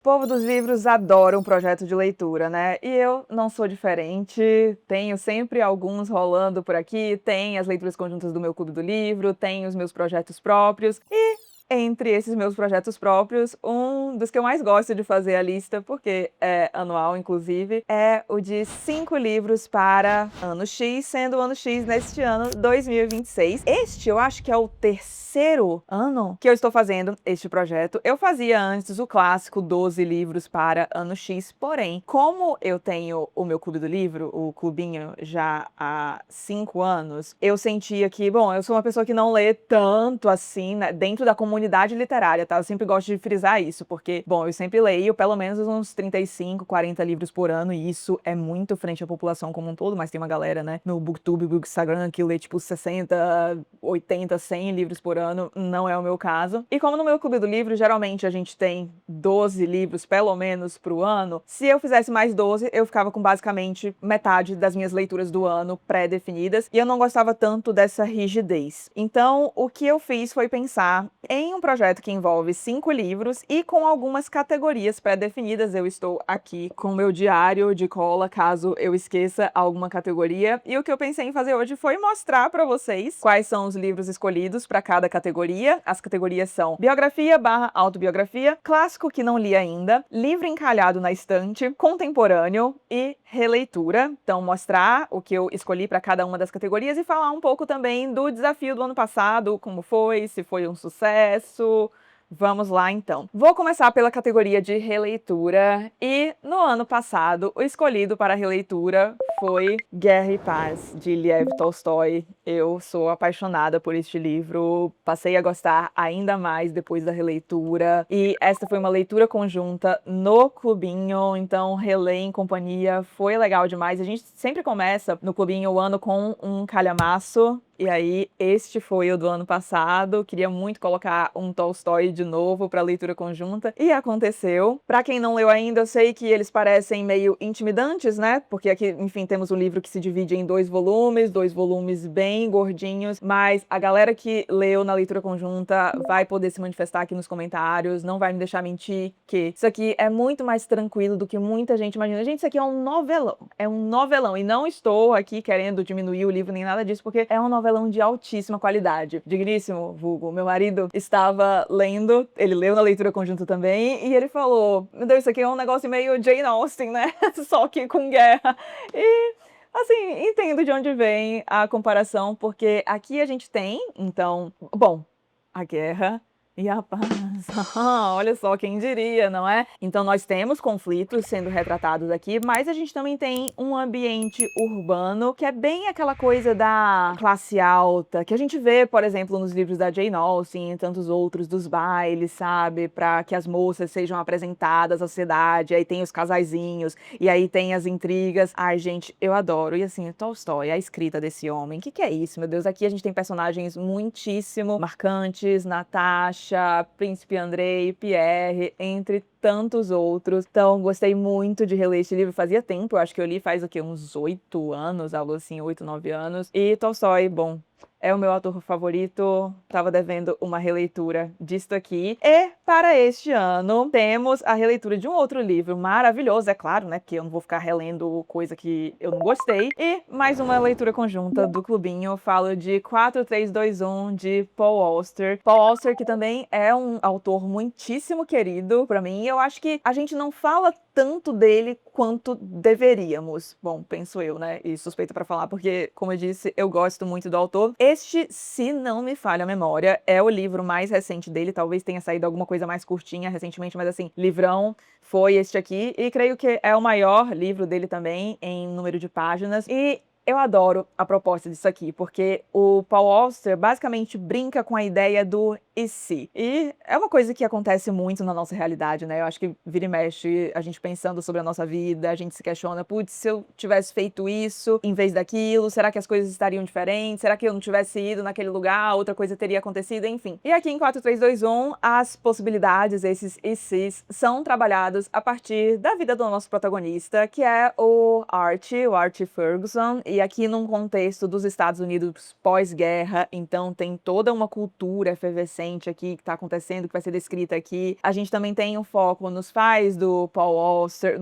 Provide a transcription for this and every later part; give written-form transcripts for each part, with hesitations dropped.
O povo dos livros adora um projeto de leitura, né? E eu não sou diferente. Tenho sempre alguns rolando por aqui. Tem as leituras conjuntas do meu clube do livro, tem os meus projetos próprios. E entre esses meus projetos próprios, um dos que eu mais gosto de fazer a lista, porque é anual, inclusive, é o de 5 livros para ano X, sendo o ano X neste ano 2026. Este eu acho que é o terceiro ano que eu estou fazendo este projeto. Eu fazia antes o clássico 12 livros para ano X, porém, como eu tenho o meu clube do livro, o clubinho, já há 5 anos, eu sentia que, bom, eu sou uma pessoa que não lê tanto assim, né, dentro da comunidade literária, tá? Eu sempre gosto de frisar isso, porque, bom, eu sempre leio pelo menos uns 35, 40 livros por ano, e isso é muito frente à população como um todo, mas tem uma galera, né, no Booktube, Bookstagram, que lê, tipo, 60, 80, 100 livros por ano. Não é o meu caso. E como no meu clube do livro, geralmente a gente tem 12 livros, pelo menos, pro ano, se eu fizesse mais 12, eu ficava com basicamente metade das minhas leituras do ano pré-definidas, e eu não gostava tanto dessa rigidez. Então, o que eu fiz foi pensar em um projeto que envolve 5 livros e com algumas categorias pré-definidas. Eu estou aqui com o meu diário de cola, caso eu esqueça alguma categoria. E o que eu pensei em fazer hoje foi mostrar para vocês quais são os livros escolhidos para cada categoria. As categorias são biografia/autobiografia, clássico que não li ainda, livro encalhado na estante, contemporâneo e releitura. Então, mostrar o que eu escolhi para cada uma das categorias e falar um pouco também do desafio do ano passado, como foi, se foi um sucesso. Vamos lá, então. Vou começar pela categoria de releitura, e no ano passado, o escolhido para releitura foi Guerra e Paz, de Lev Tolstói. Eu sou apaixonada por este livro, passei a gostar ainda mais depois da releitura, e esta foi uma leitura conjunta no clubinho, então reler em companhia foi legal demais. A gente sempre começa no clubinho o ano com um calhamaço, e aí, este foi o do ano passado. Queria muito colocar um Tolstói de novo para leitura conjunta, e aconteceu. Para quem não leu ainda, eu sei que eles parecem meio intimidantes, né? Porque aqui, enfim, temos um livro que se divide em 2 volumes bem gordinhos, mas a galera que leu na leitura conjunta vai poder se manifestar aqui nos comentários, não vai me deixar mentir que isso aqui é muito mais tranquilo do que muita gente imagina. Gente, isso aqui é um novelão, e não estou aqui querendo diminuir o livro nem nada disso, porque é um novelão de altíssima qualidade. Digníssimo, vulgo. Meu marido estava lendo, ele leu na leitura conjunta também, e ele falou: meu Deus, isso aqui é um negócio meio Jane Austen, né? Só que com guerra. E assim, entendo de onde vem a comparação, porque aqui a gente tem, então, bom, a guerra e a paz. Olha só, quem diria, não é? Então nós temos conflitos sendo retratados aqui, mas a gente também tem um ambiente urbano que é bem aquela coisa da classe alta, que a gente vê, por exemplo, nos livros da Jane Austen e tantos outros, dos bailes, sabe? Para que as moças sejam apresentadas à sociedade, aí tem os casaizinhos, e aí tem as intrigas. Ai, gente, eu adoro. E assim, Tolstói, a escrita desse homem, o que é isso, meu Deus? Aqui a gente tem personagens muitíssimo marcantes, Natasha, Príncipe Andrei, Pierre, entre tantos outros. Então, gostei muito de reler este livro. Fazia tempo, eu acho que eu li faz o quê? Uns 8 anos, algo assim, 8, 9 anos. E Tolstói, bom, é o meu autor favorito. Tava devendo uma releitura disto aqui. E para este ano, temos a releitura de um outro livro maravilhoso, é claro, né? Porque eu não vou ficar relendo coisa que eu não gostei. E mais uma leitura conjunta do clubinho. Eu falo de 4321, de Paul Auster. Paul Auster, que também é um autor muitíssimo querido pra mim. E eu acho que a gente não fala tanto dele quanto deveríamos. Bom, penso eu, né? E suspeito pra falar, porque, como eu disse, eu gosto muito do autor. Este, se não me falha a memória, é o livro mais recente dele. Talvez tenha saído alguma coisa mais curtinha recentemente, mas assim, livrão foi este aqui. E creio que é o maior livro dele também, em número de páginas. E eu adoro a proposta disso aqui, porque o Paul Auster basicamente brinca com a ideia do e se. E é uma coisa que acontece muito na nossa realidade, né? Eu acho que vira e mexe, a gente pensando sobre a nossa vida, a gente se questiona: putz, se eu tivesse feito isso em vez daquilo, será que as coisas estariam diferentes? Será que eu não tivesse ido naquele lugar, outra coisa teria acontecido? Enfim. E aqui em 4321, as possibilidades, esses e se's, são trabalhados a partir da vida do nosso protagonista, que é o Archie Ferguson, e E aqui num contexto dos Estados Unidos pós-guerra, então tem toda uma cultura efervescente aqui que tá acontecendo, que vai ser descrita aqui. A gente também tem um foco nos pais do Paul Auster,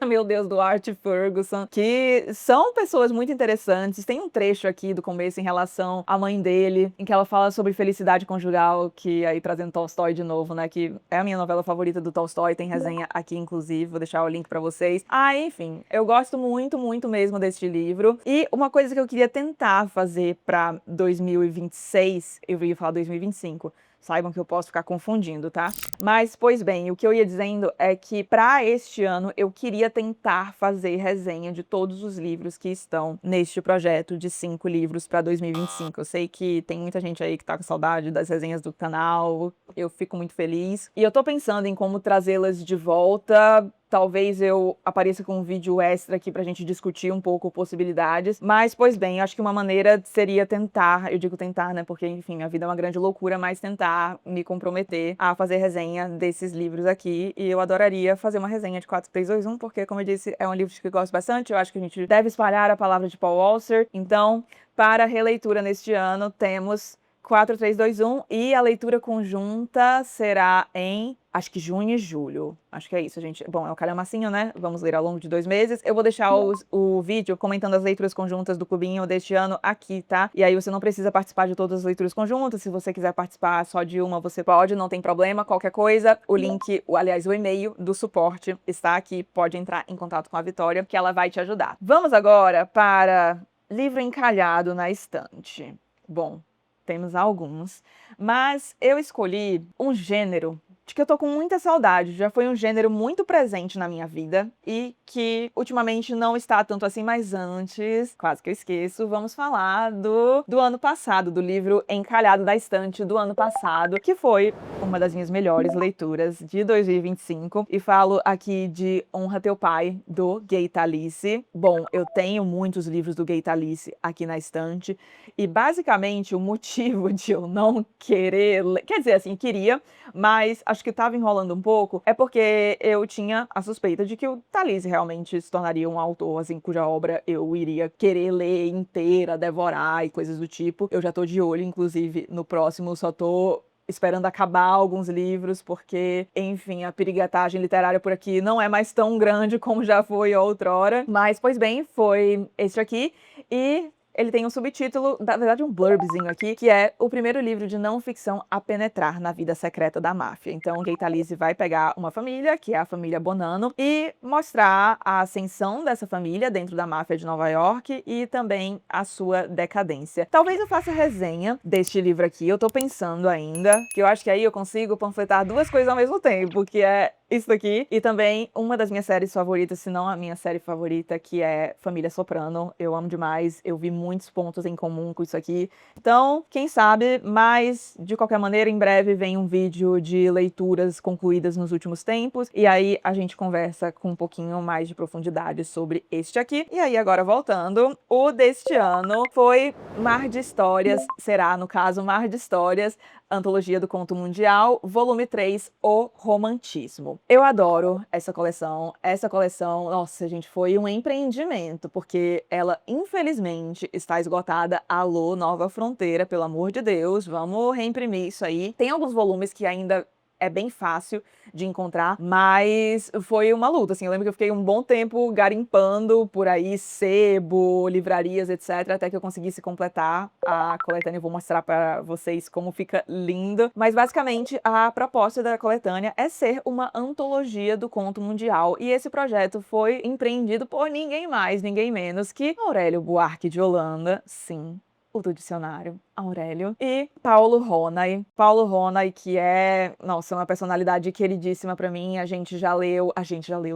meu Deus, do Art Ferguson, que são pessoas muito interessantes. Tem um trecho aqui do começo em relação à mãe dele, em que ela fala sobre felicidade conjugal, que aí trazendo Tolstói de novo, né, que é a minha novela favorita do Tolstói, tem resenha aqui inclusive, vou deixar o link pra vocês. Enfim, eu gosto muito, muito mesmo deste livro. E uma coisa que eu queria tentar fazer pra 2026, eu ia falar 2025, saibam que eu posso ficar confundindo, tá? Mas, pois bem, o que eu ia dizendo é que para este ano eu queria tentar fazer resenha de todos os livros que estão neste projeto de 5 livros para 2025. Eu sei que tem muita gente aí que tá com saudade das resenhas do canal, eu fico muito feliz. E eu tô pensando em como trazê-las de volta. Talvez eu apareça com um vídeo extra aqui pra gente discutir um pouco possibilidades. Mas, pois bem, acho que uma maneira seria tentar, eu digo tentar, né, porque, enfim, a vida é uma grande loucura, mas tentar me comprometer a fazer resenha desses livros aqui. E eu adoraria fazer uma resenha de 4321, porque, como eu disse, é um livro que eu gosto bastante. Eu acho que a gente deve espalhar a palavra de Paul Auster. Então, para releitura neste ano, temos 4321 e a leitura conjunta será em, acho que junho e julho. Acho que é isso, gente. Bom, é um calhamacinho, né? Vamos ler ao longo de 2 meses. Eu vou deixar o vídeo comentando as leituras conjuntas do Clubinho deste ano aqui, tá? E aí você não precisa participar de todas as leituras conjuntas. Se você quiser participar só de uma, você pode, não tem problema. Qualquer coisa, o link, aliás, o e-mail do suporte está aqui. Pode entrar em contato com a Vitória, que ela vai te ajudar. Vamos agora para livro encalhado na estante. Bom, temos alguns, mas eu escolhi um gênero de que eu tô com muita saudade. Já foi um gênero muito presente na minha vida e que ultimamente não está tanto assim, mas antes, quase que eu esqueço, vamos falar do ano passado, do livro Encalhado da Estante do ano passado, que foi uma das minhas melhores leituras de 2025. E falo aqui de Honra Teu Pai, do Gay Talice. Bom, eu tenho muitos livros do Gay Talice aqui na estante e basicamente o motivo de eu não querer ler, quer dizer assim, queria, mas acho que estava enrolando um pouco, é porque eu tinha a suspeita de que o Talice realmente se tornaria um autor, assim, cuja obra eu iria querer ler inteira, devorar e coisas do tipo. Eu já tô de olho, inclusive, no próximo, só tô esperando acabar alguns livros, porque, enfim, a piriguetagem literária por aqui não é mais tão grande como já foi outrora. Mas, pois bem, foi este aqui, e ele tem um subtítulo, na verdade um blurbzinho aqui, que é o primeiro livro de não ficção a penetrar na vida secreta da máfia. Então, Gay Talice vai pegar uma família, que é a família Bonanno, e mostrar a ascensão dessa família dentro da máfia de Nova York e também a sua decadência. Talvez eu faça resenha deste livro aqui, eu tô pensando ainda, que eu acho que aí eu consigo panfletar 2 coisas ao mesmo tempo, que é isso daqui, e também uma das minhas séries favoritas, se não a minha série favorita, que é Família Soprano. Eu amo demais, eu vi muitos pontos em comum com isso aqui. Então, quem sabe, mas de qualquer maneira, em breve vem um vídeo de leituras concluídas nos últimos tempos, e aí a gente conversa com um pouquinho mais de profundidade sobre este aqui. E aí, agora voltando, o deste ano foi Mar de Histórias, será, no caso, Mar de Histórias, Antologia do Conto Mundial, volume 3, O Romantismo. Eu adoro essa coleção. Essa coleção, nossa, gente, foi um empreendimento, porque ela, infelizmente, está esgotada. Alô, Nova Fronteira, pelo amor de Deus, vamos reimprimir isso aí. Tem alguns volumes que ainda é bem fácil de encontrar, mas foi uma luta, assim, eu lembro que eu fiquei um bom tempo garimpando por aí, sebo, livrarias, etc, até que eu conseguisse completar a coletânea. Eu vou mostrar para vocês como fica lindo, mas basicamente a proposta da coletânea é ser uma antologia do conto mundial, e esse projeto foi empreendido por ninguém mais, ninguém menos que Aurélio Buarque de Holanda, sim, o do dicionário, Aurélio, e Paulo Ronay. Paulo Ronay, que é, nossa, uma personalidade queridíssima pra mim. A gente já leu,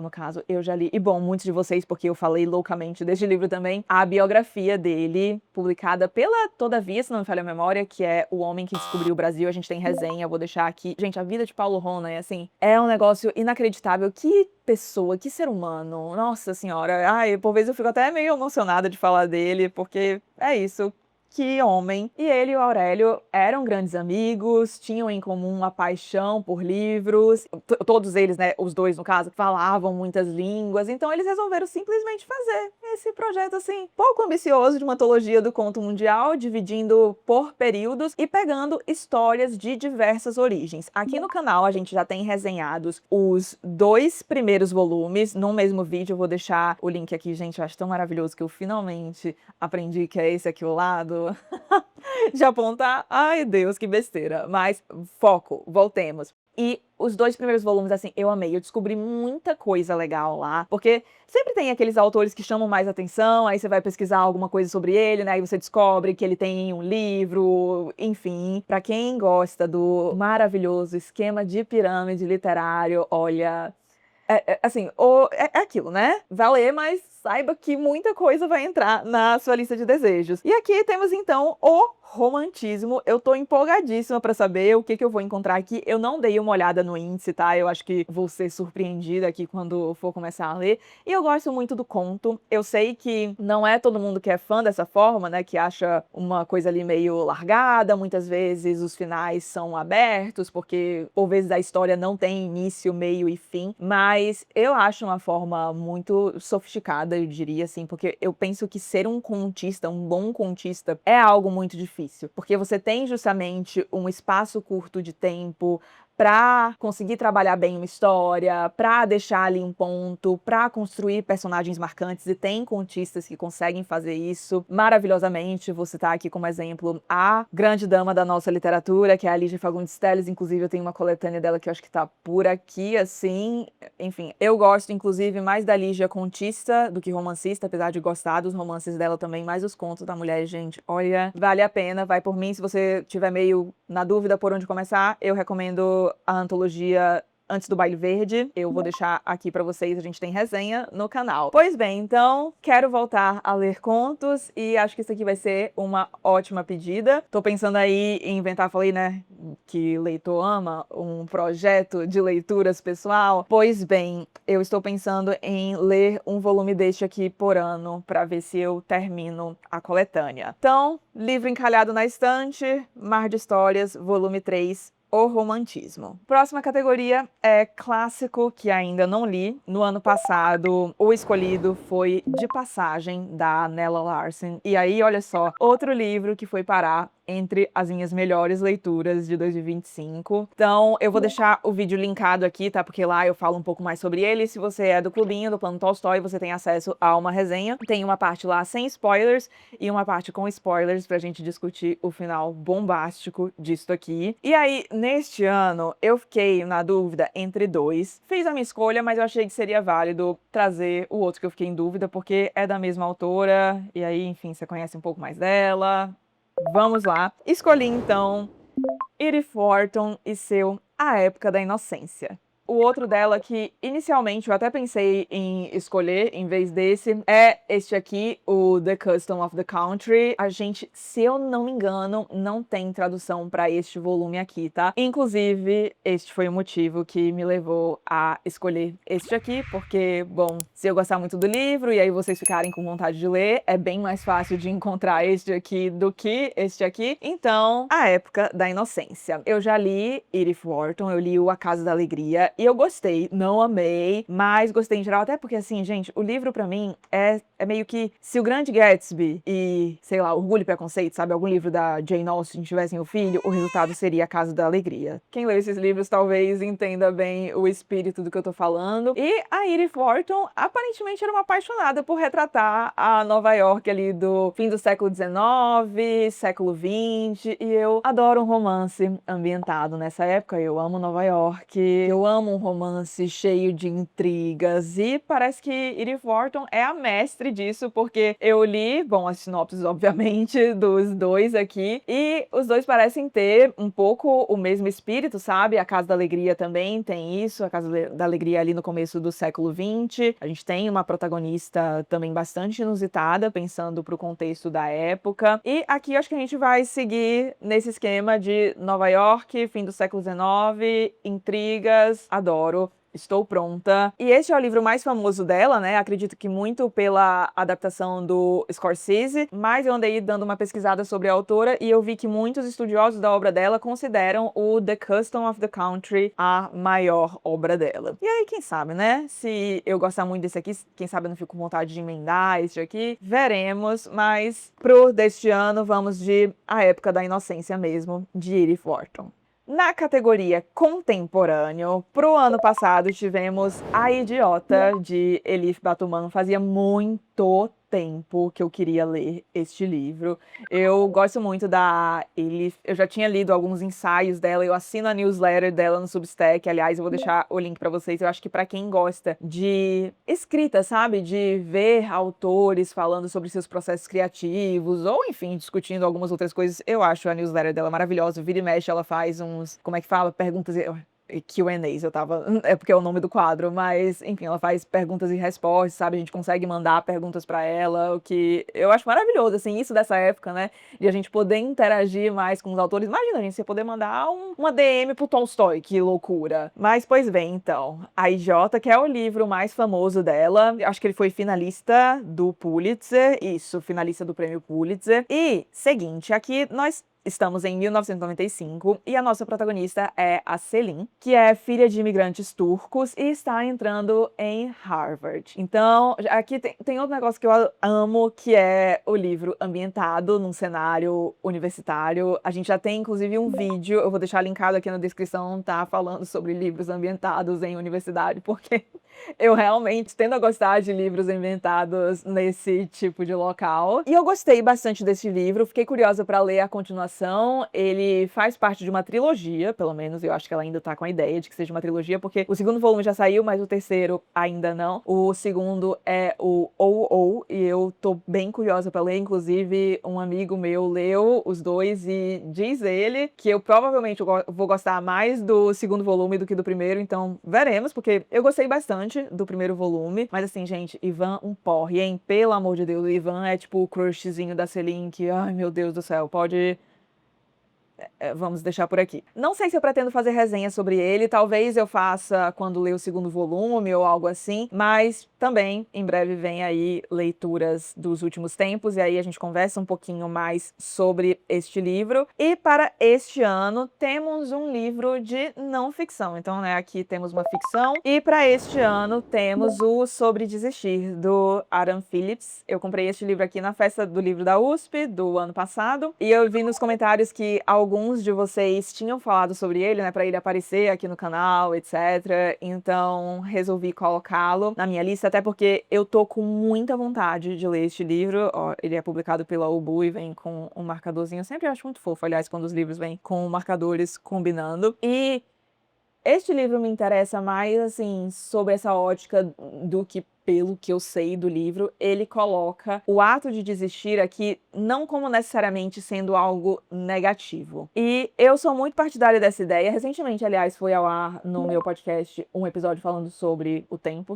no caso, eu já li, e bom, muitos de vocês, porque eu falei loucamente deste livro também, a biografia dele, publicada pela Todavia, se não me falha a memória, que é O Homem que Descobriu o Brasil. A gente tem resenha, eu vou deixar aqui. Gente, a vida de Paulo Ronay, assim, é um negócio inacreditável. Que pessoa, que ser humano, nossa senhora. Ai, por vezes eu fico até meio emocionada de falar dele, porque é isso. que homem! E ele e o Aurélio eram grandes amigos, tinham em comum uma paixão por livros. Todos eles, né, os dois no caso, falavam muitas línguas, então eles resolveram simplesmente fazer esse projeto assim, pouco ambicioso de uma antologia do conto mundial, dividindo por períodos e pegando histórias de diversas origens. Aqui no canal a gente já tem resenhados os 2 primeiros volumes no mesmo vídeo. Eu vou deixar o link aqui, gente, eu acho tão maravilhoso que eu finalmente aprendi que é esse aqui o lado de apontar. Ai, Deus, que besteira. Mas foco, voltemos. E os 2 primeiros volumes, assim, eu amei. Eu descobri muita coisa legal lá, porque sempre tem aqueles autores que chamam mais atenção, aí você vai pesquisar alguma coisa sobre ele, né, aí você descobre que ele tem um livro, enfim. Pra quem gosta do maravilhoso esquema de pirâmide literário, olha, assim, é aquilo, né? Vai ler, mas saiba que muita coisa vai entrar na sua lista de desejos. E aqui temos, então, o romantismo. Eu tô empolgadíssima pra saber o que que eu vou encontrar aqui. Eu não dei uma olhada no índice, tá? Eu acho que vou ser surpreendida aqui quando for começar a ler. E eu gosto muito do conto. Eu sei que não é todo mundo que é fã dessa forma, né? Que acha uma coisa ali meio largada. Muitas vezes os finais são abertos, porque por vezes a história não tem início, meio e fim. Mas eu acho uma forma muito sofisticada, eu diria assim, porque eu penso que ser um contista, um bom contista, é algo muito difícil, porque você tem justamente um espaço curto de tempo pra conseguir trabalhar bem uma história, pra deixar ali um ponto, pra construir personagens marcantes, e tem contistas que conseguem fazer isso maravilhosamente. Vou citar aqui como exemplo a grande dama da nossa literatura, que é a Lígia Fagundes Telles. Inclusive eu tenho uma coletânea dela que eu acho que tá por aqui, assim. Enfim, eu gosto inclusive mais da Lígia contista do que romancista, apesar de gostar dos romances dela também, mas os contos da mulher, gente, olha, vale a pena, vai por mim. Se você tiver meio na dúvida por onde começar, eu recomendo a antologia Antes do Baile Verde. Eu vou deixar aqui pra vocês, a gente tem resenha no canal. Pois bem, então, quero voltar a ler contos e acho que isso aqui vai ser uma ótima pedida. Tô pensando aí em inventar, falei, né, que leitor ama um projeto de leituras pessoal. Pois bem, eu estou pensando em ler um volume deste aqui por ano, pra ver se eu termino a coletânea. Então, livro encalhado na estante, Mar de Histórias, volume 3, O Romantismo. Próxima categoria é clássico, que ainda não li. No ano passado, o escolhido foi De Passagem, da Nella Larsen. E aí, olha só, outro livro que foi parar entre as minhas melhores leituras de 2025. Então, eu vou deixar o vídeo linkado aqui, tá? Porque lá eu falo um pouco mais sobre ele. Se você é do clubinho, do Plano Tolstói, você tem acesso a uma resenha. Tem uma parte lá sem spoilers e uma parte com spoilers pra gente discutir o final bombástico disso aqui. E aí, neste ano, eu fiquei na dúvida entre 2. Fiz a minha escolha, mas eu achei que seria válido trazer o outro que eu fiquei em dúvida, porque é da mesma autora, e aí, enfim, você conhece um pouco mais dela. Vamos lá. Escolhi, então, Edith Wharton e seu A Época da Inocência. O outro dela que, inicialmente, eu até pensei em escolher em vez desse, é este aqui, o The Custom of the Country. A gente, se eu não me engano, não tem tradução pra este volume aqui, tá? Inclusive, este foi o motivo que me levou a escolher este aqui, porque, bom, se eu gostar muito do livro e aí vocês ficarem com vontade de ler, é bem mais fácil de encontrar este aqui do que este aqui. Então, A Época da Inocência. Eu já li Edith Wharton, eu li o A Casa da Alegria, e eu gostei, não amei, mas gostei em geral, até porque, assim, gente, o livro pra mim é meio que se o Grande Gatsby e, sei lá, Orgulho e Preconceito, sabe, algum livro da Jane Austen tivessem o filho, o resultado seria A Casa da Alegria. Quem lê esses livros talvez entenda bem o espírito do que eu tô falando. E a Edith Wharton aparentemente era uma apaixonada por retratar a Nova York ali do fim do século XIX, século XX, e eu adoro um romance ambientado nessa época. Eu amo Nova York, eu amo um romance cheio de intrigas, e parece que Edith Wharton é a mestre disso, porque eu li, bom, as sinopses, obviamente, dos dois aqui, e os dois parecem ter um pouco o mesmo espírito, sabe? A Casa da Alegria também tem isso, a Casa da Alegria ali no começo do século XX. A gente tem uma protagonista também bastante inusitada, pensando pro contexto da época, e aqui acho que a gente vai seguir nesse esquema de Nova York, fim do século XIX, intrigas, adoro. estou pronta. E este é o livro mais famoso dela, né? Acredito que muito pela adaptação do Scorsese, mas eu andei dando uma pesquisada sobre a autora e eu vi que muitos estudiosos da obra dela consideram o The Custom of the Country a maior obra dela. E aí, quem sabe, né? Se eu gostar muito desse aqui, quem sabe eu não fico com vontade de emendar este aqui, veremos. Mas pro deste ano, vamos de A Época da Inocência mesmo, de Edith Wharton. Na categoria contemporâneo, pro ano passado tivemos A Idiota, de Elif Batuman. Fazia muito tempo que eu queria ler este livro. Eu gosto muito da Elif, eu já tinha lido alguns ensaios dela, eu assino a newsletter dela no Substack, aliás, eu vou deixar o link pra vocês. Eu acho que pra quem gosta de escrita, sabe, de ver autores falando sobre seus processos criativos, ou enfim, discutindo algumas outras coisas, eu acho a newsletter dela maravilhosa. Vira e mexe, ela faz uns, como é que fala? Perguntas Q&As, é porque é o nome do quadro, mas enfim, ela faz perguntas e respostas, sabe? A gente consegue mandar perguntas pra ela, o que eu acho maravilhoso, assim, isso dessa época, né? De a gente poder interagir mais com os autores. Imagina, a gente, você poder mandar uma DM pro Tolstói, que loucura. Mas, pois bem, então, A Idiota, que é o livro mais famoso dela, acho que ele foi finalista do Pulitzer, isso, finalista do prêmio Pulitzer. E, seguinte, aqui nós estamos em 1995 e a nossa protagonista é a Selin, que é filha de imigrantes turcos e está entrando em Harvard. Então, aqui tem outro negócio que eu amo, que é o livro ambientado num cenário universitário. A gente já tem, inclusive, um vídeo, eu vou deixar linkado aqui na descrição, tá? Falando sobre livros ambientados em universidade, porque eu realmente tendo a gostar de livros ambientados nesse tipo de local. E eu gostei bastante desse livro, fiquei curiosa para ler a continuação. Ele faz parte de uma trilogia, pelo menos eu acho que ela ainda tá com a ideia de que seja uma trilogia, porque o segundo volume já saiu, mas o terceiro ainda não. O segundo é o OO, e eu tô bem curiosa para ler, inclusive um amigo meu leu os dois e diz ele que eu provavelmente vou gostar mais do segundo volume do que do primeiro, então veremos, porque eu gostei bastante do primeiro volume, mas assim, gente, Ivan um porre, hein? Pelo amor de Deus, o Ivan é tipo o crushzinho da Selin, que, ai meu Deus do céu, pode... vamos deixar por aqui. Não sei se eu pretendo fazer resenha sobre ele, talvez eu faça quando ler o segundo volume ou algo assim, mas também em breve vem aí leituras dos últimos tempos e aí a gente conversa um pouquinho mais sobre este livro. E para este ano temos um livro de não ficção, então né, aqui temos uma ficção e para este ano temos o Sobre Desistir, do Adam Phillips. Eu comprei este livro aqui na festa do livro da USP do ano passado e eu vi nos comentários que alguns de vocês tinham falado sobre ele, né, para ele aparecer aqui no canal, etc. Então resolvi colocá-lo na minha lista, até porque eu tô com muita vontade de ler este livro. Ó, ele é publicado pela Ubu e vem com um marcadorzinho. Eu sempre acho muito fofo, aliás, quando os livros vêm com marcadores combinando. E este livro me interessa mais, assim, sobre essa ótica do que, pelo que eu sei do livro, ele coloca o ato de desistir aqui não como necessariamente sendo algo negativo. E eu sou muito partidária dessa ideia. Recentemente, aliás, foi ao ar no meu podcast um episódio falando sobre o tempo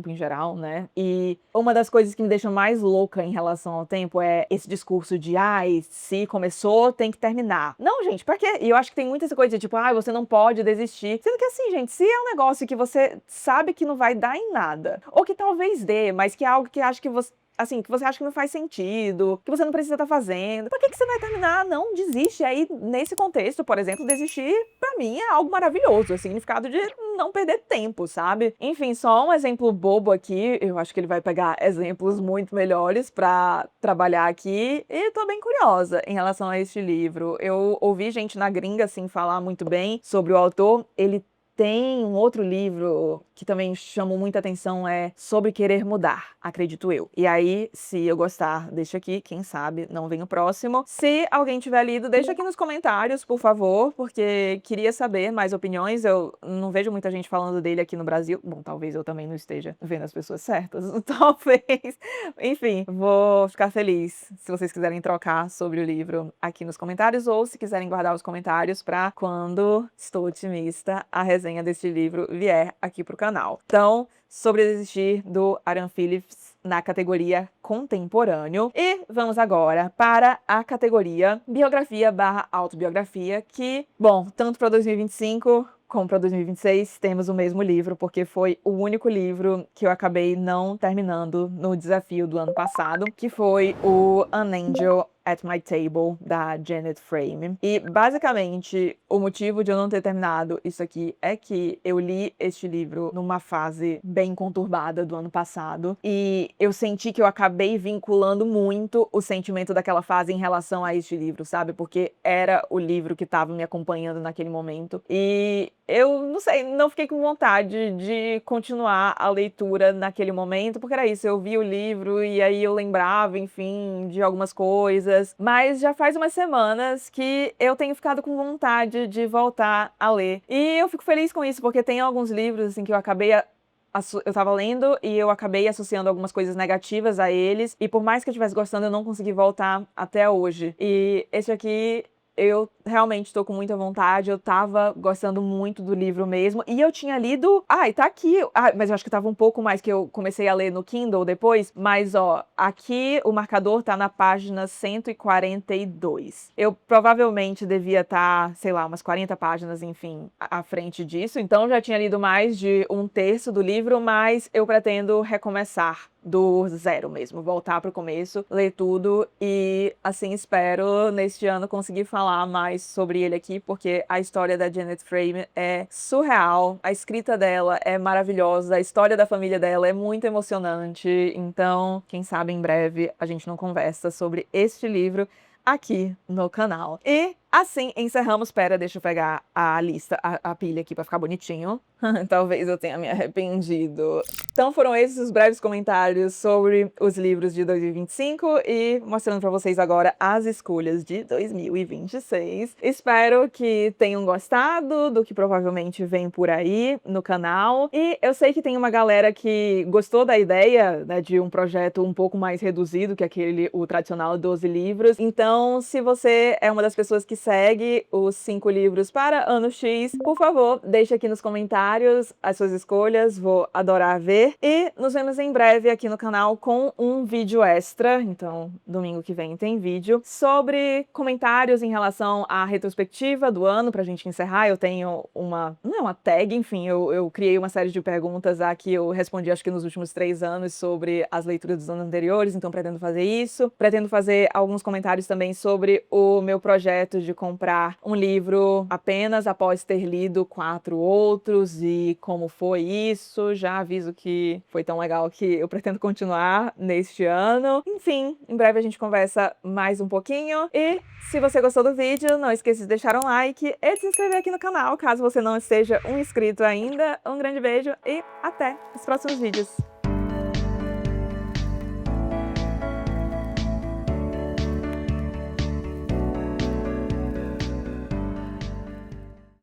em geral, né? E uma das coisas que me deixa mais louca em relação ao tempo é esse discurso de, ai, se começou, tem que terminar. Não, gente, pra quê? E eu acho que tem muita essa coisa de, tipo, ai, você não pode desistir. Sendo que assim, gente, se é um negócio que você sabe que não vai dar em nada, ou que talvez dê, mas que é algo que acha que você, assim, que você acha que não faz sentido, que você não precisa estar fazendo, por que você vai terminar? Não, desiste. Aí, nesse contexto, por exemplo, desistir, pra mim, é algo maravilhoso, é significado de não perder tempo, sabe? Enfim, só um exemplo bobo aqui, eu acho que ele vai pegar exemplos muito melhores pra trabalhar aqui, e tô bem curiosa em relação a este livro. Eu ouvi gente na gringa, assim, falar muito bem sobre o autor. Ele tem um outro livro que também chamou muita atenção, é Sobre Querer Mudar, acredito eu. E aí, se eu gostar, deixa aqui, quem sabe não vem o próximo. Se alguém tiver lido, deixa aqui nos comentários, por favor, porque queria saber mais opiniões. Eu não vejo muita gente falando dele aqui no Brasil. Bom, talvez eu também não esteja vendo as pessoas certas, talvez. Enfim, vou ficar feliz se vocês quiserem trocar sobre o livro aqui nos comentários, ou se quiserem guardar os comentários para quando, estou otimista, a resenha deste livro vier aqui pro canal. Então, Sobre Desistir, do Adam Phillips, na categoria contemporâneo. E vamos agora para a categoria biografia / autobiografia, que, bom, tanto para 2025 compra 2026, temos o mesmo livro, porque foi o único livro que eu acabei não terminando no desafio do ano passado, que foi o An Angel at My Table, da Janet Frame. E, basicamente, o motivo de eu não ter terminado isso aqui é que eu li este livro numa fase bem conturbada do ano passado, e eu senti que eu acabei vinculando muito o sentimento daquela fase em relação a este livro, sabe? Porque era o livro que estava me acompanhando naquele momento, e eu, não sei, não fiquei com vontade de continuar a leitura naquele momento, porque era isso, eu vi o livro e aí eu lembrava, enfim, de algumas coisas, mas já faz umas semanas que eu tenho ficado com vontade de voltar a ler. E eu fico feliz com isso, porque tem alguns livros, assim, que eu acabei eu tava lendo e eu acabei associando algumas coisas negativas a eles, e por mais que eu estivesse gostando, eu não consegui voltar até hoje. E esse aqui eu realmente tô com muita vontade, eu tava gostando muito do livro mesmo, e eu tinha lido... Ai, tá aqui... mas eu acho que tava um pouco mais, que eu comecei a ler no Kindle depois, mas ó, aqui o marcador tá na página 142. Eu provavelmente devia estar, sei lá, umas 40 páginas, enfim, à frente disso, então já tinha lido mais de 1/3 do livro, mas eu pretendo recomeçar do zero mesmo, voltar pro começo, ler tudo, e assim espero neste ano conseguir falar mais sobre ele aqui, porque a história da Janet Frame é surreal, a escrita dela é maravilhosa, a história da família dela é muito emocionante, então quem sabe em breve a gente não conversa sobre este livro aqui no canal. E assim encerramos. Pera, deixa eu pegar a lista, a pilha aqui pra ficar bonitinho. Talvez eu tenha me arrependido. Então foram esses os breves comentários sobre os livros de 2025 e mostrando pra vocês agora as escolhas de 2026. Espero que tenham gostado do que provavelmente vem por aí no canal. E eu sei que tem uma galera que gostou da ideia, né, de um projeto um pouco mais reduzido que o tradicional 12 livros. Então, se você é uma das pessoas que segue os 5 livros para ano X, por favor, deixe aqui nos comentários as suas escolhas, vou adorar ver. E nos vemos em breve aqui no canal com um vídeo extra, então domingo que vem tem vídeo, sobre comentários em relação à retrospectiva do ano, pra gente encerrar. Eu tenho não é uma tag, enfim, eu criei uma série de perguntas aqui, eu respondi acho que nos últimos 3 anos sobre as leituras dos anos anteriores, então pretendo fazer isso. Pretendo fazer alguns comentários também sobre o meu projeto de comprar um livro apenas após ter lido 4 outros e como foi isso. Já aviso que foi tão legal que eu pretendo continuar neste ano. Enfim, em breve a gente conversa mais um pouquinho. E se você gostou do vídeo, não esqueça de deixar um like e de se inscrever aqui no canal, caso você não seja um inscrito ainda. Um grande beijo e até os próximos vídeos.